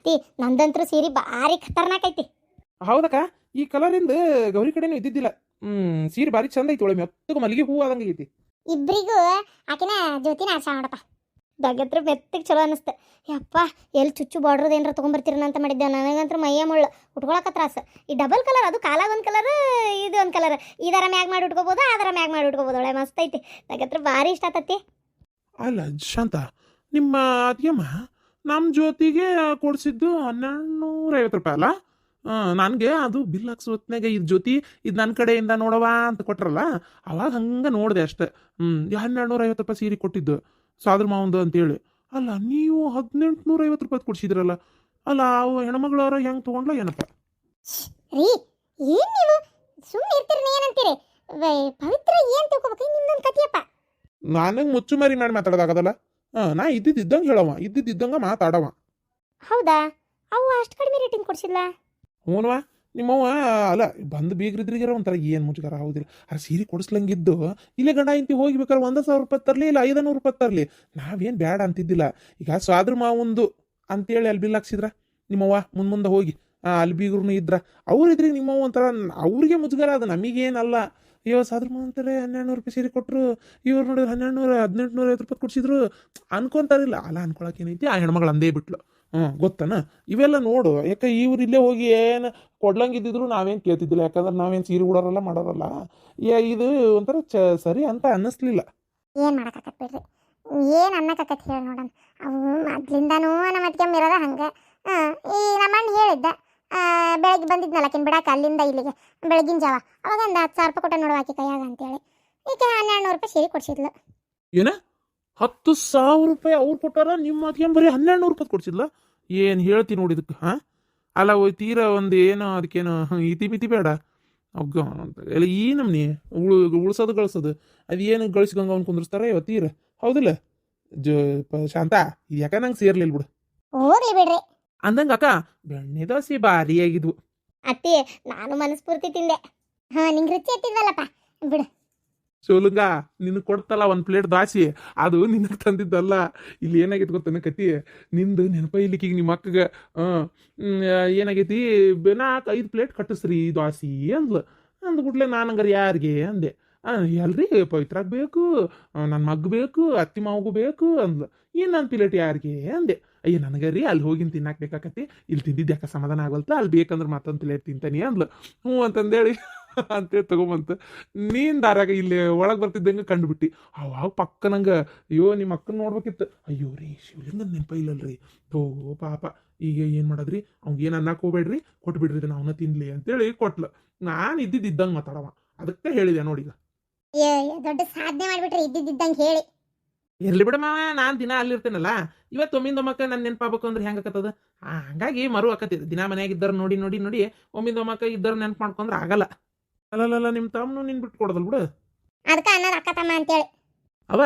ಅತ್ತಿ ನಂದಂತ್ರ ಸೀರೆ ಭಾರಿ ಖತರ್ನಾಕ್ ಐತಿ. ಹೌದಕ್ಕ, ಈ ಕಲರಿಂದ ಗೌರಿ ಕಡೆನೂ ಇದ್ದಿದ್ದಿಲ್ಲ. ಸೀರೆ ಭಾರಿ ಚಂದ ಐತಿ, ಒಳ್ಳೆ ಮೆತ್ತಗೆ ಮಲ್ಲಿಗೆ ಹೂ ಆದಂಗೆ ಐತಿ. ಇಬ್ರಿಗೂ ಆಕಿನ ಜ್ಯೋತಿನ ಆರ್ಸ ನೋಡಪ್ಪ. ದಗತ್ರ ಮೆತ್ತಗೆ ಚಲೋ ಅನಿಸ್ತು. ಯಪ್ಪ ಎಲ್ಲಿ ಚುಚ್ಚು ಬಾರ್ಡ್ರದ್ದು ಏನಾರ ತೊಗೊಂಬರ್ತೀರನ ಅಂತ ಮಾಡಿದ್ದೆ. ನನಗಂತ್ರ ಮೈಯ ಮುಳ್ಳು ಉಟ್ಕೊಳಕ ತ್ರಾಸ. ಈ ಡಬಲ್ ಕಲರ್, ಅದು ಕಾಲಾಗ ಒಂದು ಕಲರ್, ಇದು ಒಂದು ಕಲರ್, ಇದರ ಮ್ಯಾಗ್ ಮಾಡಿ ಉಟ್ಕೋಬೋದು, ಅದರ ಮ್ಯಾಗ್ ಮಾಡಿ ಉಟ್ಕೋಬೋದು. ಒಳ್ಳೆ ಮಸ್ತ್ ಐತಿ. ದಗತ್ರ ಭಾರಿ ಇಷ್ಟ ಆತತಿ. ಅಲ್ಲ ಶಾಂತ, ನಿಮ್ಮ ಅತ್ತಿಗೆಮ್ಮ ನಮ್ಮ ಜ್ಯೋತಿಗೆ ಕೊಡಿಸಿದ್ದು 1250 ರೂಪಾಯಿ ಅಲ್ಲ? ನನಗೆ ಅದು ಬಿಲ್ ಹಾಕ್ಸೋ ಹೊತ್ನಾಗ ಇದು ಜ್ಯೋತಿ ಇದು ನನ್ನ ಕಡೆಯಿಂದ ನೋಡವ ಅಂತ ಕೊಟ್ರಲ್ಲ, ಅವಾಗ ಹಂಗೆ ನೋಡಿದೆ ಅಷ್ಟೆ. 1250 ರೂಪಾಯಿ ಸೀರೆ ಕೊಟ್ಟಿದ್ದು ಸಾದ್ರ ಮಾವಂದು ಅಂತೇಳಿ. ಅಲ್ಲ, ನೀವು 1850 ರೂಪಾಯಿ ಕೊಡ್ಸಿದ್ರಲ್ಲ. ಅಲ್ಲ, ಅವು ಹೆಣ್ಮಗಳವ್ರ ಹೆಂಗೆ ತೊಗೊಂಡ್ಲ ಏನಪ್ಪ? ರೀ ಏನು ನೀವು ಸುಮ್ಮನೆ ಇರ್ತೀರಿ, ಏನಂತೀರಿ? ಪವಿತ್ರ ಏನು ತಿಳ್ಕೊಬೇಕು ನಿಮ್ದೊಂದು ಕಥೆಯಪ್ಪ. ನನಗೆ ಮುಚ್ಚುಮರಿ ಮಾಡಿ ಮಾತಾಡೋದಾಗದಲ್ಲ. ನಾ ಇದ್ದಿದ್ದಂಗೆ ಹೇಳವ, ಇದ್ದಿದ್ದಂಗೆ ಮಾತಾಡವ. ಹೌದಾ? ಅವು ಅಷ್ಟು ಕಡಿಮೆ ರೇಟಿಂಗ್ ಕೊಡ್ಸಿಲ್ಲ? ಹ್ಞೂನ್ವಾ, ನಿಮ್ಮವ್ವ ಅಲ್ಲ ಬಂದು ಬೀಗ್ರಿದ್ರಿಗಿರೋ ಒಂಥರ ಏನು ಮುಜುಗರ ಹೌದಿಲ್ಲ. ಆ ಸೀರೆ ಕೊಡಿಸ್ಲಂಗಿದ್ದು ಇಲ್ಲೇ ಗಂಡ ಇಂತಿ ಹೋಗ್ಬೇಕಾದ್ರೆ 1,000 ರೂಪಾಯಿ ತರಲಿ, ಇಲ್ಲ 500 ರೂಪಾಯಿ ತರಲಿ, ನಾವೇನು ಬೇಡ ಅಂತಿದ್ದಿಲ್ಲ. ಈಗ ಸ್ವಾದ್ರ ಮಾವಂದು ಅಂತೇಳಿ ಅಲ್ಲಿ ಬಿಲ್ ಹಾಕ್ಸಿದ್ರ ನಿಮ್ಮವ್ವ ಮುಂದೆ ಹೋಗಿ ಅಲ್ಲಿ ಬೀಗ್ರೂ ಇದ್ರ ಅವ್ರಿದ್ರಿ ನಿಮ್ಮವ್ವ ಒಂಥರ ಅವ್ರಿಗೆ ಮುಜುಗರ, ಅದು ನಮಗೇನಲ್ಲ. ಅಯ್ಯೋ ಸಾದ್ರ ಮಾವ ಅಂತಾರೆ 1200 ರೂಪಾಯಿ ಸೀರೆ ಕೊಟ್ಟರು, ಇವ್ರು ನೋಡಿದ್ರೆ 1850 ರೂಪಾಯಿ ಕೊಡ್ಸಿದ್ರು ಅನ್ಕೊಂತಾರಿಲ್ಲ. ಅಲ್ಲ ಅನ್ಕೊಳಕೇನೈತಿ, ಆ ಹೆಣ್ಮಗಳು ಅಂದೇ ಬಿಟ್ಲು. ಗೊತ್ತನ ಇವೆಲ್ಲ ನೋಡು. ಯಾಕೆ ಇವ್ರು ಇಲ್ಲೇ ಹೋಗಿ ಏನು ಕೊಡ್ಲಂಗಿದ್ದಿದ್ರು ನಾವೇನು ಕೇಳ್ತಿದ್ದಿಲ್ಲ, ಯಾಕಂದ್ರೆ ನಾವೇನು ಸೀರೆ ಉಡೋರಲ್ಲ ಮಾಡೋರಲ್ಲ. ಇದು ಒಂಥರ ಸರಿ ಅಂತ ಅನ್ನಿಸ್ಲಿಲ್ಲ. ಏನು ಮಾಡಕತ್ತ ಬಿಡ್ರಿ, ಏನು ಅನ್ನಕತ್ತ ಹೇಳಿ ನೋಡೋಣ. ಅವು ಮೊದ್ಲಿಂದನೂ ನಮ್ಮ ಅತ್ತಿಗೆಮ್ಮ ಇರೋದ ಹಂಗೆ. ಈ ನಮ್ಮಣ್ಣ ಹೇಳಿದ್ದ, ಬೆಳಗ್ಗೆ ಬಂದಿದ್ನಲ್ಲ ಆಕಿನ ಬಿಡಾಕ ಅಲ್ಲಿಂದ ಇಲ್ಲಿಗೆ ಬೆಳಗಿನ ಜಾವ, ಅವಾಗ ಒಂದು 10,000 ರೂಪಾಯಿ ಕೊಟ್ಟ ನೋಡುವ ಆಕಿ ಕೈಯಾಗ ಅಂತೇಳಿ. ಈಗ 1200 ರೂಪಾಯಿ ಸೀರೆ ಕೊಡ್ಸಿದ್ಲು. ಏನ 10,000 ರೂಪಾಯಿ ಅವ್ರು ಕೊಟ್ಟಾರ, ನಿಮ್ಮ ಅದಕ್ಕೆ ಬರೀ 1200 ರೂಪಾಯಿ ಕೊಡ್ಸಿದ್ಲ? ಏನು ಹೇಳ್ತಿ ನೋಡಿ ಇದಕ್ಕೆ. ಅಲ್ಲ ಹೋಯ್ ತೀರ ಒಂದು ಏನೋ ಅದಕ್ಕೇನು ಇತಿ ಮಿತಿ ಬೇಡ. ಒಗ್ಗ ಎಲ್ಲ ಈ ನಮ್ನಿ ಉಳ್ಸೋದು ಗಳಿಸೋದು ಅದು ಏನು ಗಳಿಸ್ಗಂಗ ಅವ್ನು ಕುಂದ್ರಿಸ್ತಾರ ತೀರ, ಹೌದಿಲ್ಲ ಶಾಂತ? ಇದು ಯಾಕೆ ನಂಗೆ ಸೇರ್ಲಿಲ್ಲ ಬಿಡು. ಹೋಗ್ಲಿ ಬಿಡ್ರಿ ಅಂದಂಗ ಅಕ್ಕ, ಬೆಣ್ಣೆ ದೋಸೆ ಭಾರಿ ಆಗಿದ್ವು. ಅತ್ತಿ, ನಾನು ಮನಸ್ಫೂರ್ತಿ ತಿಂದೆ. ನಿಂಗೆ ರುಚಿ ಎತ್ತಿದ್ವಲ್ಲಪ್ಪ ಬಿಡು. ಸೋಲುಂಗ ನಿನಗೆ ಕೊಡ್ತಲ್ಲ 1 ಪ್ಲೇಟ್ ದಾಸಿ, ಅದು ನಿನಗೆ ತಂದಿದ್ದಲ್ಲ. ಇಲ್ಲಿ ಏನಾಗೈತಿ ಗೊತ್ತನ ಕತಿ, ನಿಂದು ನೆನಪ ಇಲ್ಲಿಕ್ಕೆ ಈಗ ನಿಮ್ಮ ಅಕ್ಕಗೆ ಏನಾಗೈತಿ, 4-5 ಪ್ಲೇಟ್ ಕಟ್ಟಿಸ್ರಿ ದಾಸಿ ಅಂದ್ಬಿಟ್ಲೆ. ನಾನಂಗಾರೆ ಯಾರಿಗೆ ಅಂದೆ, ಎಲ್ರಿ ಪವಿತ್ರಾಗ ಬೇಕು, ನನ್ನ ಮಗ್ ಬೇಕು, ಅತ್ತಿ ಮಾವಗೂ ಬೇಕು ಅಂದ್ಲು. ಏನು ನನ್ನ ಪ್ಲೇಟ್ ಯಾರಿಗೆ ಅಂದೆ. ಅಯ್ಯ ನನಗೆ ರೀ ಅಲ್ಲಿ ಹೋಗಿನ ತಿನ್ನಕ್ಕೆ ಬೇಕಾಕತಿ, ಇಲ್ಲಿ ತಿಂದಿದ್ದು ಯಾಕೆ ಸಮಾಧಾನ ಆಗಲ್ತ, ಅಲ್ಲಿ ಬೇಕಂದ್ರೆ ಮತ್ತೊಂದು ಪ್ಲೇಟ್ ತಿಂತಾನೆ ಅಂದ್ಲು. ಹ್ಞೂ ಅಂತಂದೇಳಿ ಅಂತೇಳಿ ತಗೊಂಬಂತು. ನೀನು ದಾರಾಗ ಇಲ್ಲಿ ಒಳಗೆ ಬರ್ತಿದ್ದಂಗೆ ಕಂಡುಬಿಟ್ಟು ಅವಾಗ ಪಕ್ಕ ನಂಗೆ ಅಯ್ಯೋ ನಿಮ್ಮ ಅಕ್ಕನ ನೋಡ್ಬೇಕಿತ್ತು. ಅಯ್ಯೋ ರೀ ಶಿವಲಿಂಗನ ನೆನಪ ಇಲ್ಲಲ್ರಿ, ಓ ಪಾಪ. ಈಗ ಏನು ಮಾಡೋದ್ರಿ, ಅವ್ಗೆ ಏನು ಅನ್ನಕ್ಕೆ ಹೋಗ್ಬೇಡ್ರಿ, ಕೊಟ್ಬಿಡ್ರಿ ಇದನ್ನ ಅವನ್ನ ತಿನ್ಲಿ ಅಂತೇಳಿ ಕೊಟ್ಲು. ನಾನು ಇದ್ದಿದ್ದಂಗೆ ಮಾತಾಡವ, ಅದಕ್ಕೆ ಹೇಳಿದೆ ನೋಡಿ. ದೊಡ್ಡ ಸಾಧನೆ ಮಾಡಿಬಿಟ್ರಿ ಇದ್ದಿದ್ದಂಗೆ ಹೇಳಿ. ಇರ್ಲಿ ಬಿಡಮ್ಮ, ನಾನು ದಿನ ಅಲ್ಲಿರ್ತೇನಲ್ಲ, ಇವತ್ತು ಒಮ್ಮಿಂದೊಮ್ಮಕ್ಕ ನನ್ನ ನೆನಪಾಗಬೇಕು ಅಂದ್ರೆ ಹೆಂಗಾಕತ್ತದ. ಹಂಗಾಗಿ ಮರು ಆಕತಿ. ದಿನ ಮನೆಯಾಗಿದ್ದಾರೆ ನೋಡಿ ನೋಡಿ ನೋಡಿ ಒಮ್ಮಿಂದೊಮ್ಮಕ್ಕ ಇದ್ದರು ನೆನಪು ಮಾಡ್ಕೊಂಡ್ರೆ ಆಗಲ್ಲ. ಅಲ್ಲಲ್ಲ ನಿಮ್ಮ ತಮ್ಮನು ನಿನ್ ಬಿಟ್ಟು ಕೊಡೋದಲ್ ಬಿಡು. ಅದಕ್ಕೆ ಅನ್ನೋದು ಅಕ್ಕ ತಮ್ಮ ಅಂತೇಳಿ. ಅವ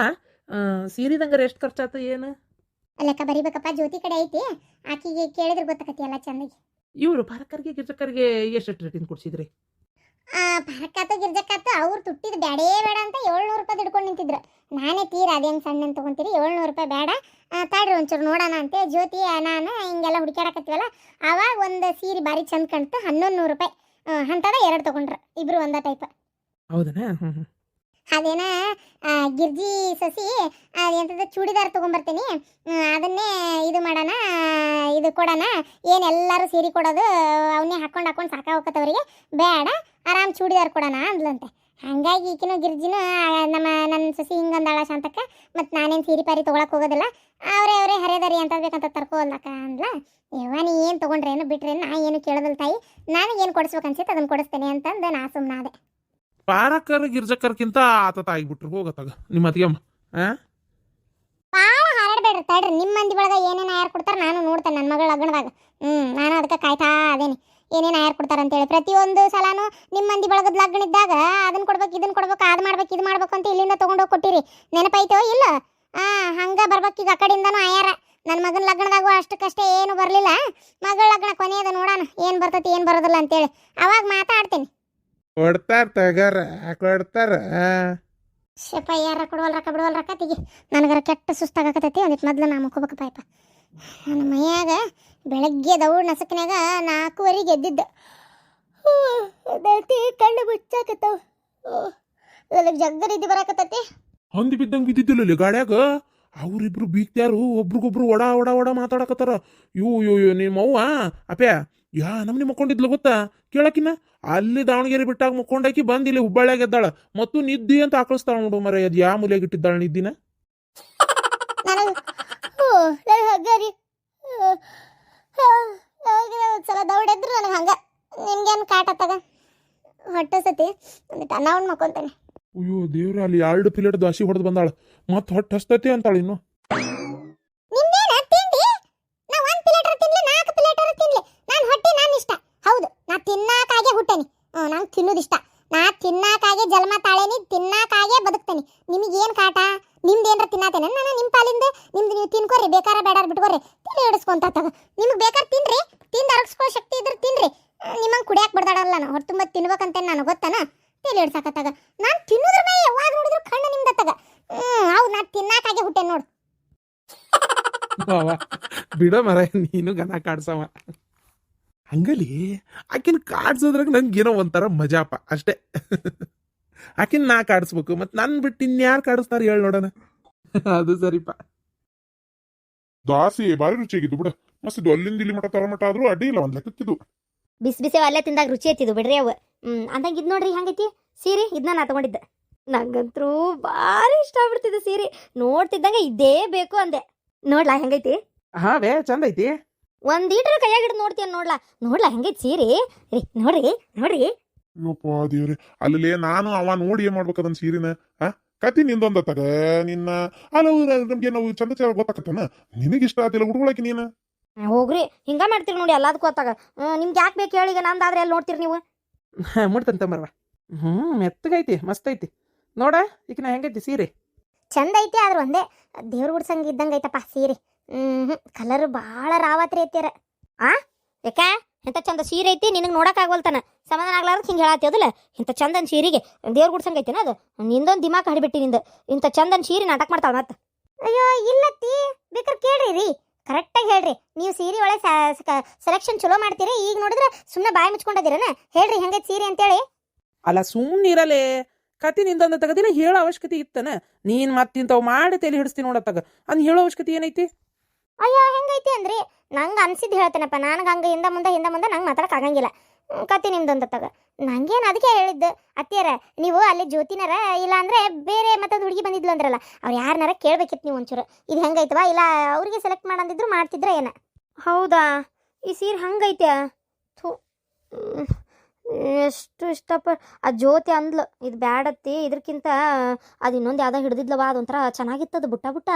ಸೀರಿದಂಗಾರೆ ಎಷ್ಟು ಖರ್ಚಾತು ಏನು ಲೆಕ್ಕ ಬರಿಬೇಕಪ್ಪ, ಜ್ಯೋತಿ ಕಡೆ ಐತಿ, ಆಕಿಗೆ ಕೇಳಿದ್ರೆ ಗೊತ್ತಾಕತಿ ಎಲ್ಲ ಚಂದಾಗಿ. ಇವರು ಪಾರಕರಿಗೆ ಗಿರ್ಜಕರಿಗೆ ಎಷ್ಟು ರೇಟಿಂಗ್ ಕೊಡ್ಸಿದ್ರಿ? ಪಾರಕ್ಕಾತು ಗಿರ್ಜಕ್ಕಾತು ಅವ್ರು ತುಟ್ಟಿದ್ ಬ್ಯಾಡೇ ಬೇಡ ಅಂತ 700 ರೂಪಾಯಿ ಹಿಡ್ಕೊಂಡು ನಿಂತಿದ್ರು. ನಾನೇ ತೀರ ಅದೇನು ಸಣ್ಣ ತೊಗೊಂತೀರಿ, 700 ರೂಪಾಯಿ ಬೇಡ, ತಾಡ್ರಿ ಒಂಚೂರು ನೋಡೋಣ ಅಂತ ಜ್ಯೋತಿ ನಾನು ಹಿಂಗೆಲ್ಲ ಹುಡುಕ್ಯಾಡಕತ್ತೀವಲ್ಲ, ಅವಾಗ ಒಂದು ಸೀರೆ ಭಾರಿ ಚಂದ ಕಾಣ್ತು, 1100 ರೂಪಾಯಿ ಅಂತದ 2 ತೊಗೊಂಡ್ರು, ಇಬ್ರು ಒಂದ ಟೈಪ್. ಹೌದನಾ? ಅದೇನ ಗಿರ್ಜಿ ಸಸಿ ಎಂಥದ್ದು ಚೂಡಿದಾರ್ ತೊಗೊಂಬರ್ತೀನಿ, ಅದನ್ನೇ ಇದು ಮಾಡೋಣ, ಇದು ಕೊಡೋಣ, ಏನೆಲ್ಲರೂ ಸೀರೆ ಕೊಡೋದು ಅವನ್ನೇ ಹಾಕೊಂಡು ಸಾಕಾಗೋಕತ್ತವ್ರಿಗೆ, ಬೇಡ ಆರಾಮ್ ಚೂಡಿದಾರ್ ಕೊಡೋಣ ಅಂದ್ಲಂತೆ. ಹಾಗಾಗಿ ಈಕಿನೂ ಗಿರ್ಜಿನೂ ನನ್ನ ಸಸಿ ಹಿಂಗಂದಾಳ ಶಾಂತಕ್ಕ, ಮತ್ತು ನಾನೇನು ಸೀರೆ ಪಾರಿ ತೊಗೊಳಕ್ಕೆ ಹೋಗೋದಿಲ್ಲ, ಅವರೇ ಹರಿಯದರಿ ಅಂತ ಬೇಕಂತ ತರ್ಕೋಲ್ಲಕ್ಕ ಅಂದ್ಲ. ಯವ್ವ ನೀ ಏನು ತೊಗೊಂಡ್ರೇನು ಬಿಟ್ರೇನು, ನಾ ಏನು ಕೇಳೋದಿಲ್ಲ ತಾಯಿ, ನನಗೇನು ಕೊಡಿಸ್ಬೇಕು ಅನ್ಸುತ್ತೆ ಅದನ್ನು ಕೊಡಿಸ್ತೇನೆ ಅಂತಂದು ನಾ ಸುಮ್ಮನಾದೆ. ಪಾರಕರ್ ಗಿರ್ಜಕರ್ಕಿಂತ ಆತತ ಆಗಿಬಿಟ್ರು ಹೋಗತ್ತಾಗ ನಿಮ್ಮ ಅತ್ತಿಗೆಮ್ಮ. ಭಾಳ ಹಾರಾಡ್ಬೇಡ್ರಿ, ತಡ್ರಿ ನಿಮ್ಮ ಮಂದಿ ಒಳಗೆ ಏನೇನು ಯಾರು ಕೊಡ್ತಾರೆ ನಾನು ನೋಡ್ತೇನೆ ನನ್ನ ಮಗಳ ಲಗ್ನದಾಗ. ನಾನು ಅದಕ್ಕೆ ಕಾಯ್ತಾ ಅದೇನಿ ಏನೇನು ಯಾರು ಕೊಡ್ತಾರೆ ಅಂತೇಳಿ. ಪ್ರತಿಯೊಂದು ಸಲಾನು ನಿಮ್ಮ ಮಂದಿ ಬಳಗದ ಲಗ್ನ ಇದ್ದಾಗ ಅದನ್ನು ಕೊಡ್ಬೇಕು ಇದನ್ನು ಕೊಡ್ಬೇಕು, ಅದು ಮಾಡ್ಬೇಕು ಇದು ಮಾಡ್ಬೇಕು ಅಂತ ಇಲ್ಲಿಂದ ತೊಗೊಂಡೋಗಿ ಕೊಟ್ಟಿರಿ, ನೆನಪೈತೋ ಇಲ್ಲ? ಹಂಗೆ ಬರ್ಬೇಕು ಈಗ ಆ ಕಡೆಯಿಂದನೂ ಆಯಾರ. ನನ್ನ ಮಗನ ಲಗ್ನದಾಗೂ ಅಷ್ಟಕ್ಕಷ್ಟೇ ಏನು ಬರಲಿಲ್ಲ, ಮಗಳ ಲಗ್ನ ಕೊನೆಯದ ನೋಡೋಣ ಏನು ಬರ್ತೈತಿ ಏನು ಬರೋದಿಲ್ಲ ಅಂತೇಳಿ, ಅವಾಗ ಮಾತಾಡ್ತೀನಿ. ಕೊಡ್ತಾರ ತಗರ ಕೊಡ್ತಾರ. ಶಪ್ಪ ಯಾರ ಕೊಡವಲ್ ರೊಕ್ಕ ಬಿಡವಲ್ ರೊಕ್ಕ ತೆಗಿ, ನನಗರ ಕೆಟ್ಟ ಸುಸ್ತಾಗಕತ್ತೈತಿ, ಒಂದಿಟ್ಟು ಮೊದ್ಲು ನಾ ಮುಕ್ಕೋಬೇಕಪ್ಪ. ನನ್ನ ಮೈಯಾಗ ಬೆಳಗ್ಗೆ ದೌಡ್ ನಸಕ್ನ್ಯಾಗ 4:15 ಎದ್ದಿದ್ದ. ಅದೈತಿ ಕಣ್ಣು ಮುಚ್ಚಾಕತ್ತಾವ. ನನಗೆ ಜಗ್ಗ ನಿದ್ದೆ ಬರಾಕತ್ತೈತಿ. ಹಂದಿ ಬಿದ್ದಂಗೆ ಬಿದ್ದಿದ್ದಿಲ್ಲ ಗಾಡ್ಯಾಗ. ಅವ್ರಿಬ್ರು ಬೀಗ್ತ್ಯಾರು ಒಬ್ರಿಗೊಬ್ರು ಒಡ ಒಡ ಒಡ ಮಾತಾಡಕತ್ತಾರ. ಇವು ನಿಮ್ಮ ಅವ್ವ ಅಪ್ಯ ಯಾ ನಮ್ನಿ ಮಕ್ಕೊಂಡಿದ್ಲು ಗೊತ್ತಾ ಕೇಳಕಿನ. ಅಲ್ಲಿ ದಾವಣಗೆರೆ ಬಿಟ್ಟಾಗ ಮಕ್ಕೊಂಡಾಕಿ ಬಂದು ಇಲ್ಲಿ ಹುಬ್ಬಳ್ಳಿಯಾಗ ಎದ್ದಾಳ ಮತ್ತು ನಿದ್ದಿ ಅಂತ ಆಕಳಿಸ್ತಾಳ ನೋಡು ಮರ. ಅದು ಯಾ ಮೂಲೆಯಾಗ ಇಟ್ಟಿದ್ದಾಳ ನಿದ್ದಿನ. ನನಗೆ ಹಗ್ಗರಿ ಒಂದ್ಸಲ ದೌಡೆದ್ರು ನನಗೆ ಹಂಗ. ನಿಮ್ಗೇನು ಕಾಟತ್ತಾಗ ಹೊಟ್ಟೆ ಸತಿ ಒಂದಿಟ್ಟು ಅನ್ನ ಉಂಡು ಮಕ್ಕೊಂತೇನೆ. ಅಯ್ಯೋ ದೇವ್ರ, ಅಲ್ಲಿ 2 ಪ್ಲೇಟ್ ದಾಸಿ ಹೊಡೆದು ಬಂದಾಳ. ಮತ್ತೆ ಹೊಟ್ಟೆ ಹಸ್ತೈತಿ ಅಂತಾಳ ಇನ್ನು. ನಿಮ್ದೇನ ತಿಂಡಿ? ನಾ 1 ಪ್ಲೇಟರ್ ತಿನ್ಲಿ 4 ಪ್ಲೇಟರ್ ತಿನ್ಲಿ ನನ್ನ ಹೊಟ್ಟೆ ನನ್ನ ಇಷ್ಟ. ಹೌದು, ನಾ ತಿನ್ನಾಕಾಗೆ ಹುಟ್ಟೇನಿ. ನಂಗೆ ತಿನ್ನೋದಿಷ್ಟ. ನಾ ತಿನ್ನಾಕಾಗೆ ಜನ್ಮ ತಾಳೇನಿ, ತಿನ್ನಾಕಾಗೆ ಬದುಕ್ತೇನಿ. ನಿಮಗೇನು ಕಾಟ? ನಿಮ್ದೇನ್ರ ತಿನ್ನಾತೇನೆ ನಾನು ನಿಮ್ಮ ಪಾಲಿಂದ. ನಿಮ್ದು ನೀವು ತಿನ್ಕೋರಿ, ಬೇಕಾರ ಬೇಡಾರ ಬಿಟ್ಕೋರಿ. ತಿಳಿ ಹಿಡಿಸ್ಕೊಂತ ನಿಮಗೆ ಬೇಕಾದ್ರೆ ತಿನ್ರಿ, ತಿಂದು ಅರಗಿಸ್ಕೋ ಶಕ್ತಿ ಇದ್ರೆ ತಿನ್ರಿ. ನಿಮ್ಮಂಗೆ ಕುಡಿಯಾಕೆ ಬಿಡ್ದಾಡಲ್ಲ ನಾನು. ಹೊಟ್ಟು ತುಂಬ ತಿನ್ಬೇಕಂತೇನೆ ನಾನು ಗೊತ್ತಾನ. ತಿಳಿ ಹಿಡ್ಸಾಕತ್ತಾಗ ನಾನು ತಿನ್ನೋದ್ರ ಮೇಲೆ ಯಾವಾಗ ನೋಡಿದ್ರು ಕಣ್ಣು ನಿಮ್ದತ್ತಾಗ. ಹೌದು, ನಾ ತಿನ್ನಾಕಾಗೆ ಹುಟ್ಟೆ ನೋಡು. ಬಿಡ ಮರ, ನೀನು ಗನ ಕಾಡ್ಸವ. ಹಂಗಲಿ ಆಕಿನ ಕಾಡ್ಸೋದ್ರಾಗ ನಂಗೇನೋ ಒಂಥರ ಮಜಾಪ ಅಷ್ಟೇ. ಆಕಿನ ನಾ ಕಾಡಿಸ್ಬೇಕು, ಮತ್ತೆ ನನ್ ಬಿಟ್ಟು ಇನ್ಯಾರು ಕಾಡಿಸ್ತಾರ ಹೇಳಿ ನೋಡೋಣ. ಅದು ಸರಿಪ. ದಾಸಿ ಬಾರಿ ರುಚಿಯಾಗಿದ್ದು ಬಿಡ. ಮಸ್ತ್ ಅಲ್ಲಿಂದ ಇಲ್ಲಿ ಮಠ ತರಮಠ ಆದ್ರೂ ಅಡ್ಡಿ ಇಲ್ಲ, ಒಂದ್ ಲೆಕ್ಕಕ್ಕಿದ್ದು. ಬಿಸಿ ಬಿಸಿ ಅಲ್ಲೇ ತಿಂದಾಗ ರುಚಿ ಐತಿದ್ದು ಬಿಡ್ರಿ ಅವು. ಅಂದಂಗೆ ಇದು ನೋಡ್ರಿ ಹೆಂಗೈತಿ ಸೀರೆ. ಇದನ್ನ ನಾ ತಗೊಂಡಿದ್ದೆ. ನಂಗಂತರೂ ಭಾರಿ ಇಷ್ಟ ಆಗ್ಬಿಡ್ತಿದ್ದು ಸೀರೆ. ನೋಡ್ತಿದ್ದಂಗೆ ಇದೇ ಬೇಕು ಅಂದೆ. ನೋಡ್ಲಾ ಹೆಂಗೈತಿ? ಹಾ ಬೇ ಚಂದ ಐತಿ. ಒಂದೀಟ್ರ ಕೈಯಾಗ ಹಿಡಿದು ನೋಡ್ತೀಯ. ನೋಡ್ಲಾ ಹೆಂಗೈತಿ ಸೀರೆ? ರೀ ನೋಡ್ರಿ ನೋಡ್ರಿ. ಅಯ್ಯಪ್ಪ ದೇವ್ರಿ, ಅಲ್ಲಿ ನಾನು ಅವ ನೋಡಿ ಏನ್ ಮಾಡ್ಬೇಕದನ್ ಸೀರಿನ. ಕತಿ ನಿಂದೊಂದತ್ತಾಗ ನಿನ್ನ ಅಲ್ಲ ನಮ್ಗೆ ನಾವು ಚಂದ ಚೆನ್ನಾಗಿ ಗೊತ್ತಾಕತ್ತನ. ನಿನಗಿಷ್ಟ ಆತಿಲ್ಲ ಹುಡುಗಳಾಕಿ ನೀನು. ಹೋಗ್ರಿ, ಹಿಂಗ ಮಾಡ್ತೀರಿ ನೋಡಿ ಎಲ್ಲದಕ್ಕೂ ಹೊತ್ತಾಗ. ನಿಮ್ಗೆ ಯಾಕೆ ಬೇಕು ಹೇಳಿ? ಈಗ ನಂದಾದ್ರೆ ಎಲ್ಲಿ ನೋಡ್ತೀರಿ ನೀವು? ಮುಡ್ತಂತ ಮರ್ವ. ಮೆತ್ತಗೈತಿ, ಮಸ್ತ್ ಐತಿ ನೋಡ. ಈಗಿನ ಹೆಂಗೈತಿ ಸೀರೆ? ಚಂದ ಐತಿ, ಆದ್ರೆ ಒಂದೇ ದೇವ್ರ ಗುಡ್ಸಂಗೆ ಇದ್ದಂಗೆ ಐತಪ್ಪ ಸೀರೆ. ಕಲರ್ ಭಾಳ ರಾವತ್ರಿ ಐತಿರ. ಯಾಕ ಎಂತ ಚಂದ ಸೀರೆ ಐತಿ, ನಿನಗೆ ನೋಡಕ್ ಆಗವಲ್ತಾನ. ಸಮಾಧಾನ ಆಗ್ಲಾರ್ದು ಹಿಂಗೆ ಹೇಳತ್ತಿ ಅದಲ್ಲ. ಇಂಥ ಚಂದನ್ ಸೀರೆಗೆ ದೇವ್ರ ಗುಡ್ಸಂಗೆ ಐತೇನ ಅದು? ನಿಂದೊಂದು ದಿಮಾಕ್ ಹಡಿಬಿಟ್ಟಿ ನಿಂದು. ಇಂಥ ಚಂದನ್ ಸೀರೆ ನಾಟಕ ಮಾಡ್ತಾಳ ಮತ್ತೆ. ಅಯ್ಯೋ ಇಲ್ಲತ್ತಿ, ಬೇಕಾದ್ರೆ ಕೇಳ್ರಿ ರೀ, ಕರೆಕ್ಟಾಗಿ ಹೇಳ್ರಿ. ನೀವು ಸೀರೆ ಒಳಗೆ ಸೆಲೆಕ್ಷನ್ ಚಲೋ ಮಾಡ್ತೀರಿ. ಈಗ ನೋಡಿದ್ರೆ ಸುಮ್ಮನೆ ಬಾಯಿ ಮುಚ್ಕೊಂಡಿದ್ದೀರನ? ಹೇಳ್ರಿ ಹೆಂಗೈತಿ ಸೀರೆ ಅಂತೇಳಿ. ಅಲ್ಲ ಸುಮ್ಮನಿರಲೇ. ಕತಿ ನಿಂದೊಂದು ತಗದಿನ ಹೇಳೋ ಅವಶ್ಯಕತೆ ಇತ್ತನ? ನೀನ್ ಮತ್ತಿಂತವ್ ಮಾಡಿ ತಲೆ ಹಿಡಿಸ್ತೀನಿ ನೋಡತ್ತಾಗ ಅನ್ ಹೇಳೋ ಅವಶ್ಯಕತೆ ಏನೈತಿ? ಅಯ್ಯೋ ಹೆಂಗೈತಿ ಅಂದ್ರಿ? ನಂಗೆ ಅನ್ಸಿದ್ದು ಹೇಳ್ತೇನಪ್ಪ. ನನಗೆ ಹಂಗೆ ಹಿಂದೆ ಮುಂದೆ ನಂಗೆ ಮಾತಾಡಕ್ಕೆ ಆಗಂಗಿಲ್ಲ. ಕತಿ ನಿಮ್ದೊಂದತ್ತಾಗ ನಂಗೇನು ಅದಕ್ಕೆ ಹೇಳಿದ್ದು. ಅತ್ತಿಯರ ನೀವು ಅಲ್ಲಿ ಜ್ಯೋತಿನರ ಇಲ್ಲ ಅಂದರೆ ಬೇರೆ ಮತ್ತೊಂದು ಹುಡುಗಿ ಬಂದಿದ್ಲು ಅಂದ್ರಲ್ಲ, ಅವ್ರು ಯಾರನ್ನಾರ ಕೇಳ್ಬೇಕಿತ್ತು ನೀವು ಒಂಚೂರು. ಇದು ಹೆಂಗೈತವಾ ಇಲ್ಲ ಅವ್ರಿಗೆ ಸೆಲೆಕ್ಟ್ ಮಾಡಂದಿದ್ರು ಮಾಡ್ತಿದ್ರ ಏನ? ಹೌದಾ? ಈ ಸೀರೆ ಹಂಗೈತೆ? ಥೂ, ಎಷ್ಟು ಇಷ್ಟಪ್ಪ. ಆ ಜ್ಯೋತಿ ಅಂದ್ಲು ಇದು ಬ್ಯಾಡತ್ತಿ, ಇದ್ರಕ್ಕಿಂತ ಅದು ಇನ್ನೊಂದು ಯಾವ್ದೋ ಹಿಡ್ದಿದ್ಲವ, ಅದೊಂಥರ ಚೆನ್ನಾಗಿತ್ತದು. ಬುಟ್ಟ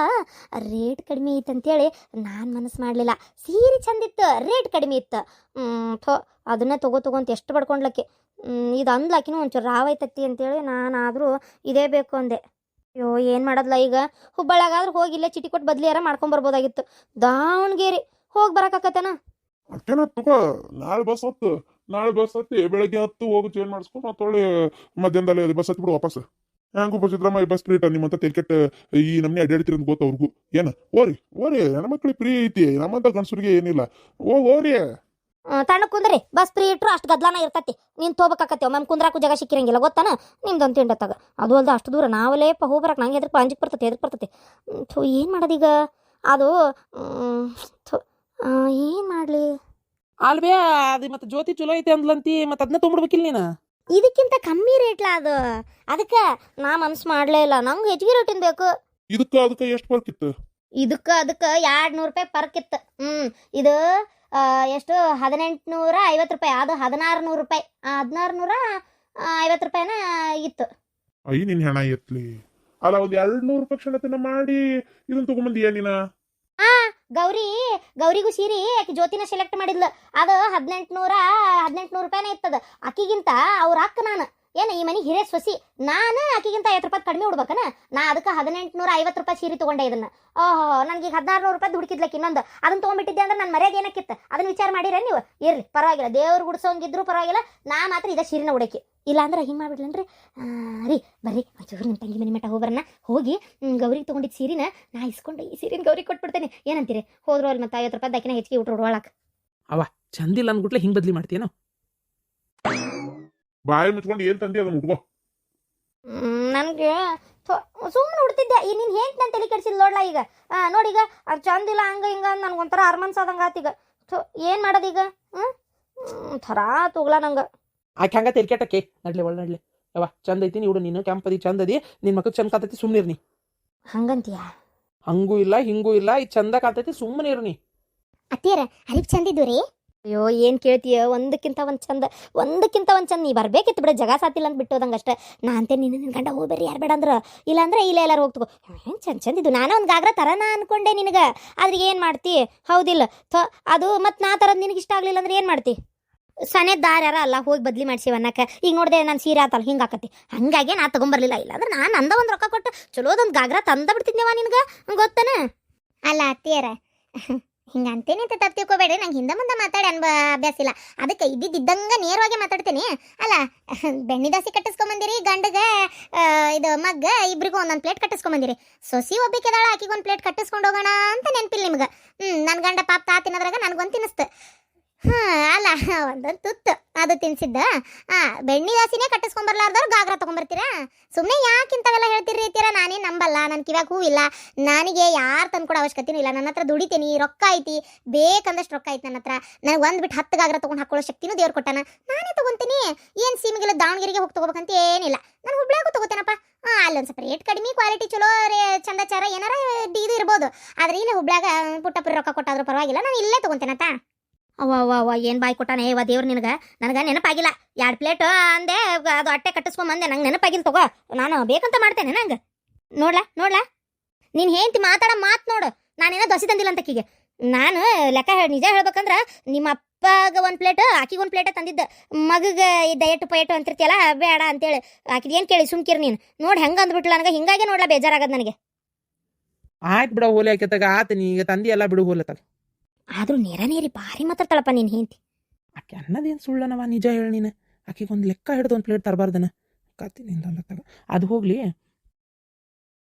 ರೇಟ್ ಕಡಿಮೆ ಇತ್ತು ಅಂತೇಳಿ ನಾನು ಮನಸ್ಸು ಮಾಡಲಿಲ್ಲ. ಸೀರೆ ಚಂದಿತ್ತು, ರೇಟ್ ಕಡಿಮೆ ಇತ್ತು. ಥೋ ಅದನ್ನೇ ತಗೋಂತ ಎಷ್ಟು ಬಡ್ಕೊಂಡ್ಲಕ್ಕಿ. ಇದು ಅಂದ್ಲಾಕಿನೂ ಒಂಚೂರು ರಾವೈತತ್ತಿ ಅಂತೇಳಿ ನಾನಾದರೂ ಇದೇ ಬೇಕು ಅಂದೆ. ಅಯ್ಯೋ ಏನು ಮಾಡೋದ್ಲ ಈಗ? ಹುಬ್ಬಳ್ಳಿಯಾಗಾದ್ರೂ ಹೋಗಿಲ್ಲ ಚಿಟಿ ಕೊಟ್ಟು ಬದ್ಲಿಯಾರ ಮಾಡ್ಕೊಂಬರ್ಬೋದಾಗಿತ್ತು. ದಾವಣಗೆರೆ ಹೋಗಿ ಬರೋಕ್ಕಾಕತ್ತೇನ? ಅಷ್ಟೇನ ತಗೋ. ನಾಳೆ ಬಸ್ ಹತ್ತಿ ಬೆಳಗ್ಗೆ 10 ಹೋಗಿ ಚೇಂಜ್ ಮಾಡಿಸ್ಕೊಂಡು ಮತ್ತೊಳ್ಳೆ ಮಧ್ಯಾಹ್ನದಲ್ಲಿ ಬಸ್ ಹತ್ತಿ ಬಿಡು ವಾಪಸ್. ಹೆಂಗೂ ಬಸಿದ್ರಮ್ಮ ಬಸ್ ಫ್ರೀ ನಿಮ್ಮಂತ ತೆಲ್ಕೆಟ್ ಈ ನಮ್ನೆ ಅಡ್ಡಾಡ್ತಿರೋದು ಗೊತ್ತ ಅವ್ರಿಗೂ. ಏನ ಓರಿ ಹೆಣ್ಮಕ್ಳಿಗೆ ಫ್ರೀ ಐತಿ, ನಮ್ಮಂತ ಗಂಡಸರಿಗೆ ಏನಿಲ್ಲ. ಓರಿ ತಣ್ಣ ಕುಂದ್ರಿ, ಬಸ್ ಫ್ರೀ ಇಟ್ರು ಅಷ್ಟು ಗದ್ಲಾನ ಇರ್ತತಿ. ನೀನು ತೋಬೇಕಾಕತ್ತಿ. ಒಮ್ಮೆ ಕುಂದ್ರಾಕು ಜಾಗ ಸಿಕ್ಕಿರಂಗಿಲ್ಲ ಗೊತ್ತಾನ ನಿಮ್ದೊಂದು ತಿಂಡತ್ತಾಗ. ಅದು ಅಲ್ದ ಅಷ್ಟು ದೂರ ನಾವಲ್ಲೇ ಹೋಗ್ಬರಕ್ಕೆ ನಂಗೆ ಅಂಜಿಕ್ ಬರ್ತತಿ. ಥೂ ಏನು ಮಾಡೋದೀಗ? ಅದು ಏನು ಮಾಡಲಿ? ಅಲ್ವೇ ಅದು ಮತ್ತೆ ಜ್ಯೋತಿ ಚಲೋ ಐತೆ ಅಂದ್ಲಂತಿ, ಮತ್ತೆ ಅದನ್ನ ತೊಗೊಂಡ್ಬಿಡ್ಬೇಕಿಲ್ಲ ನೀನು. ಇದಕ್ಕಿಂತ ಕಮ್ಮಿ ರೇಟ್ಲ ಅದು. ಅದಕ್ಕೆ ನಾ ಮನ್ಸು ಮಾಡಲೇ ಇಲ್ಲ. ನಂಗೆ ಹೆಚ್ಚಿಗೆ ರೇಟಿನ ಬೇಕು. ಅದಕ್ಕೆ ಎಷ್ಟು ಫರ್ಕ್ ಇತ್ತು? ಇದಕ್ಕೆ 200 ರೂಪಾಯಿ ಪರ್ಕ್ ಇತ್ತು. ಇದು ಎಷ್ಟು 1850 ರೂಪಾಯಿ, ಅದು 1600 ರೂಪಾಯಿ, 1650 ರೂಪಾಯಿನ ಇತ್ತು. ಅಯ್ಯ ನಿನ್ ಹೆಣ ಎತ್ಲಿ. ಅಲ್ಲ ಒಂದ್ 200 ರೂಪಾಯಿ ಕ್ಷಣತನ ಮಾಡಿ ಇದನ್ನ ತಗೊಂಬಂದಿಯ ನೀನ? ಗೌರಿಗೂ ಸೀರೆ ಆಕಿ ಜ್ಯೋತಿನ ಸೆಲೆಕ್ಟ್ ಮಾಡಿದ್ಲು. ಅದು 1800 ರೂಪಾಯಿನೇ ಇತ್ತದ. ಆಕಿಗಿಂತ ಅವ್ರ ಅಕ್ಕ ನಾನು ಏನು ಈ ಮನೆ ಹಿರೇ ಸೊಸಿ ನಾನು ಆಕಿಗಿಂತ 50 ರೂಪಾಯಿ ಕಡಿಮೆ ಉಡ್ಬೇಕನ ನಾ ಅದಕ್ಕೆ 1850 ರೂಪಾಯಿ ಸೀರೆ ತಗೊಂಡೆ ಇದನ್ನ ಓಹೋ ನನಗೆ 1600 ರೂಪಾಯಿ ಹುಡುಕಿದ್ಲಕ್ಕೆ ಇನ್ನೊಂದು ಅದನ್ನ ತೊಗೊಂಡ್ಬಿಟ್ಟಿದ್ದೆ ಅಂದ್ರೆ ನನ್ನ ಮರ್ಯಾದೆ ಏನಕ್ಕಿತ್ತು ಅದನ್ನ ವಿಚಾರ ಮಾಡಿರ ನೀವು ಇರ್ಲಿ ಪರವಾಗಿಲ್ಲ ದೇವ್ರು ಗುಡ್ಸೋಂಗಿದ್ರು ಪರವಾಗಿಲ್ಲ ನಾ ಮಾತ್ರ ಇದ ಸೀರೆನ ಉಡಕ್ಕೆ ಇಲ್ಲ ಅಂದ್ರೆ ಹಿಂಗೆ ಮಾಡ್ಬಿಡ್ಲನ್ರಿ ರೀ ಬರ್ರಿ ಒಂಚೂರು ನಿಮ್ಮ ತಂಗಿ ಮನೆ ಮಟ್ಟ ಹೋಗ್ಬರನ್ನ ಹೋಗಿ ಗೌರಿಗೆ ತೊಗೊಂಡಿದ್ದು ಸೀರೆನ ನಾ ಇಸ್ಕೊಂಡು ಈ ಸೀರೆನ ಗೌರಿಗೆ ಕೊಟ್ಬಿಡ್ತೇನೆ ಏನಂತೀರಿ ಹೋದ್ರು ಅಲ್ಲಿ ಮತ್ತೆ 50 ರೂಪಾಯಿ ದಾಕಿನ ಹೆಚ್ಚಿಗೆ ಊಟ ಉಡ್ಕೊಳಕ್ಕೆ ಚಂದಿಲ್ಲ ಅಂದ್ಬಿಟ್ಲೆ ಹಿಂಗೆ ಬದ್ಲಿ ಮಾಡ್ತೀಯೇನೋ ಬಾಯಿ ಮುಚ್ಕೊಂಡು ಏನ್ ತಂದಿ ಅದನ್ನ ಉಟ್ಕೋ. ನನಗೆ ಸುಮ್ಮನೆ ಉಡ್ತಿದ್ದೆ ಈ ನೀನು ಹೇಂಟ್ ನಾನು ತಲೆ ಕೆಡ್ಸಿಲ್ಲ ನೋಡ್ಲಾ ಈಗ ನೋಡೀಗ ಅದು ಚಂದಿಲ್ಲ ಹಂಗೆ ಹಿಂಗೆ ನನಗೊಂಥರ ಅರ್ಮನ್ಸ್ ಆದಂಗೆ ಆತೀಗ ಏನು ಮಾಡೋದೀಗ ಥರ ತೋಗ್ಲ ನಂಗೆ ಆಕೆ ಹಂಗ ತೆರಿಕೆಟಕ್ಕೆ ನಡ್ಲಿ ಒಳ್ಳೆ ನಡ್ಲಿ ಚಂದ ಐತಿ ನೀಡು ನೀನು ಕೆಂಪದಿ ಚಂದದಿ ನಿನ್ನ ಮಕ್ಕಳು ಚಂದ ಕಾತೈತಿ ಸುಮ್ಮನಿರ್ನಿ ಹಂಗಂತೀಯ ಹಂಗೂ ಇಲ್ಲ ಹಿಂಗೂ ಇಲ್ಲ ಈ ಚಂದ ಕಾತೈತಿ ಸುಮ್ಮನೆ ಇರ್ನಿ ಅತ್ತಿಯರ ಹರಿಪ್ ಚಂದಿದ್ದು ರೀ. ಅಯ್ಯೋ ಏನು ಕೇಳ್ತೀಯ ಒಂದಕ್ಕಿಂತ ಒಂದು ಚಂದ ನೀ ಬರ್ಬೇಕಿತ್ತು ಬಿಡ ಜಗ ಸಾತಿಲ್ಲ ಅಂತ ಬಿಟ್ಟೋದಂಗೆ ಅಷ್ಟೇ ನಾ ಅಂತೆ ನಿನ್ನ ಗಂಡ ಹೋಗ್ಬೇರಿ ಯಾರು ಬೇಡ ಅಂದ್ರೆ ಇಲ್ಲಾಂದ್ರೆ ಇಲ್ಲ ಎಲ್ಲಾರು ಹೋಗ್ತಗೋ ಏನು ಚಂದಿದ್ದು ನಾನು ಒಂದು ಗಾಗ್ರ ತರನ ಅನ್ಕೊಂಡೆ ನಿನಗೆ ಆದ್ರೆ ಏನು ಮಾಡ್ತಿ ಹೌದಿಲ್ಲ ಅದು ಮತ್ತು ನಾ ತರದ್ ನಿನಗೆ ಇಷ್ಟ ಆಗಲಿಲ್ಲ ಅಂದ್ರೆ ಏನು ಮಾಡ್ತಿ ಸನೇ ದಾರ ಯಾರ ಅಲ್ಲ ಹೋಗಿ ಬದ್ಲಿ ಮಾಡ್ಸಿ ಅನ್ನಕ್ಕೆ ಈಗ ನೋಡಿದೆ ನಾನು ಸೀರೆ ಆತಲ್ಲ ಹಿಂಗೆ ಆಕತಿ ಹಂಗಾಗಿ ನಾ ತೊಗೊಂಬರ್ಲಿಲ್ಲ ಇಲ್ಲ ಅಂದ್ರೆ ನಾನು ಅಂದ ಒಂದು ರೊಕ್ಕ ಕೊಟ್ಟು ಚಲೋದೊಂದು ಗಾಗ್ರ ತಂದ ಬಿಡ್ತಿದ್ನೇವ ನಿನಗೆ ಗೊತ್ತನ ಅಲ್ಲ ಅತ್ತಿಯರ ಹಿಂಗೆ ಅಂತೇನೆ ಅಂತ ತಪ್ಪು ತಿಳ್ಕೊಬೇಡ್ರಿ ನಂಗೆ ಹಿಂದೆ ಮುಂದೆ ಮಾತಾಡಿ ಅಭ್ಯಾಸ ಇಲ್ಲ ಅದಕ್ಕೆ ಇದ್ದಿದ್ದಂಗೆ ನೇರವಾಗಿ ಮಾತಾಡ್ತೀನಿ ಅಲ್ಲ ಬೆಣ್ಣೆ ದಾಸಿ ಕಟ್ಟಿಸ್ಕೊಂಬಂದಿರಿ ಗಂಡಗೆ ಇದು ಮಗ್ಗ ಇಬ್ರಿಗೂ ಒಂದೊಂದು ಪ್ಲೇಟ್ ಕಟ್ಟಿಸ್ಕೊಂಬಂದಿರಿ ಸೊಸಿ ಒಬ್ಬಿಕೆದಾಳ ಆಕಿಗೆ ಒಂದು ಪ್ಲೇಟ್ ಕಟ್ಟಿಸ್ಕೊಂಡು ಹೋಗೋಣ ಅಂತ ನೆನಪಿಲ್ಲ ನಿಮ್ಗೆ ನನ್ನ ಗಂಡ ಪಾಪ ತಿನ್ನೋದ್ರಾಗ ನನಗೊಂದು ತಿನ್ನಿಸ್ತು ಅಲ್ಲ ಒಂದೊಂದು ತುತ್ತು ಅದು ತಿನ್ಸಿದ್ದ ಬೆಣ್ಣೆ ದಾಸಿನೇ ಕಟ್ಟಿಸ್ಕೊಂಬರ್ಲಾರ್ದವ್ರು ಗಾಗ್ರ ತೊಗೊಂಬರ್ತೀರಾ ಸುಮ್ಮನೆ ಯಾಕಿಂತವೆಲ್ಲ ಹೇಳ್ತೀರಿ ರೀತಿಯರ ನಾನೇನು ನಂಬಲ್ಲ ನನ್ನ ಕಿವ್ಯಾಗ ಹೂವಿಲ್ಲ ನನಗೆ ಯಾರು ತಂದ್ಕೊಡೋ ಅವಶ್ಯಕತೆನೂ ಇಲ್ಲ ನನ್ನ ಹತ್ರ ದುಡಿತೀನಿ ರೊಕ್ಕ ಐತಿ ಬೇಕಂದಷ್ಟು ರೊಕ್ಕ ಐತಿ ನನ್ನ ಹತ್ರ ನನಗೆ ಒಂದು ಬಿಟ್ಟು 10 ಗಾಗ್ರ ತೊಗೊಂಡು ಹಾಕೊಳ್ಳೋ ಶಕ್ತಿನೂ ದೇವ್ರು ಕೊಟ್ಟಾನ ನಾನೇ ತೊಗೊಂತೀನಿ ಏನು ಸೀಮೆಗೆಲ್ಲ ದಾವಣಗೆರೆಗೆ ಹೋಗಿ ತೊಗೋಬೇಕಂತ ಏನಿಲ್ಲ ನಾನು ಹುಬ್ಳ್ಯಾಗೂ ತೊಗೋತೇನಪ್ಪ ಅಲ್ಲೊಂದು ಸ್ವಲ್ಪ ರೇಟ್ ಕಡಿಮೆ ಕ್ವಾಲಿಟಿ ಚಲೋ ಚಂದಚಾರ ಏನಾರ ಇದು ಇರ್ಬೋದು ಆದರೆ ಇಲ್ಲ ಹುಬ್ಳ್ಯಾಗ ಪುಟ್ಟಪುರಿ ರೊಕ್ಕ ಕೊಟ್ಟಾದ್ರೂ ಪರವಾಗಿಲ್ಲ ನಾನು ಇಲ್ಲೇ ತೊಗೊಂತೇನತ್ತ ಅವ್ವ ಏನು ಬಾಯಿ ಕೊಟ್ಟಾನೆ ಅವ್ವ ದೇವ್ರು ನನಗೆ ನೆನಪಾಗಿಲ್ಲ 2 ಪ್ಲೇಟ್ ಅಂದೆ ಅದು ಅಟ್ಟೆ ಕಟ್ಟಿಸ್ಕೊಂಬಂದೆ ನಂಗೆ ನೆನಪಾಗಿಲ್ಲ ತಗೋ ನಾನು ಬೇಕಂತ ಮಾಡ್ತೇನೆ ನಂಗೆ ನೋಡ್ಲಾ ನೀನು ಹೇಳ್ತಿ ಮಾತಾಡೋ ಮಾತು ನೋಡು ನಾನೇನೋ ದೋಸೆ ತಂದಿಲ್ಲ ಅಂತಕ್ಕಿಗೆ ನಾನು ಲೆಕ್ಕ ನಿಜ ಹೇಳ್ಬೇಕಂದ್ರೆ ನಿಮ್ಮ ಅಪ್ಪಗ 1 ಪ್ಲೇಟ್ ಆಕಿಗೆ 1 ಪ್ಲೇಟೇ ತಂದಿದ್ದ ಮಗಗೆ ಡಯಟ್ ಪಯಟು ಅಂತಿರ್ತಿಯಲ್ಲ ಬೇಡ ಅಂತೇಳಿ ಆಕಿಗೆ ಏನು ಕೇಳಿ ಸುಮ್ಕಿರ್ ನೀನು ನೋಡಿ ಹೆಂಗೆ ಅಂದ್ಬಿಟ್ಲ ನನಗೆ ಹಿಂಗಾಗಿ ನೋಡ್ಲಾ ಬೇಜಾರಾಗದು ನನಗೆ ಆಯ್ತು ಬಿಡ ಹೋಲಿ ಆಕೆತಾಗ ಆತ ನೀ ಈಗ ತಂದಿ ಎಲ್ಲ ಬಿಡು ಹೋಲತ್ತಾಗ ಆದ್ರೂ ನೇರಿ ಭಾರಿ ಮಾತಾಡ್ತಾಳಪ್ಪ ನೀನು ಹೇಳ್ತಿ ಆಕೆ ಅನ್ನೋದೇನು ಸುಳ್ಳನವ ನಿಜ ಹೇಳಿ ನೀನು ಆಕೆಗೆ ಒಂದು ಲೆಕ್ಕ ಹಿಡ್ದು 1 ಪ್ಲೇಟ್ ತರಬಾರ್ದನ ಕತ್ತಿ ನಿಂದ ಅದು ಹೋಗ್ಲಿ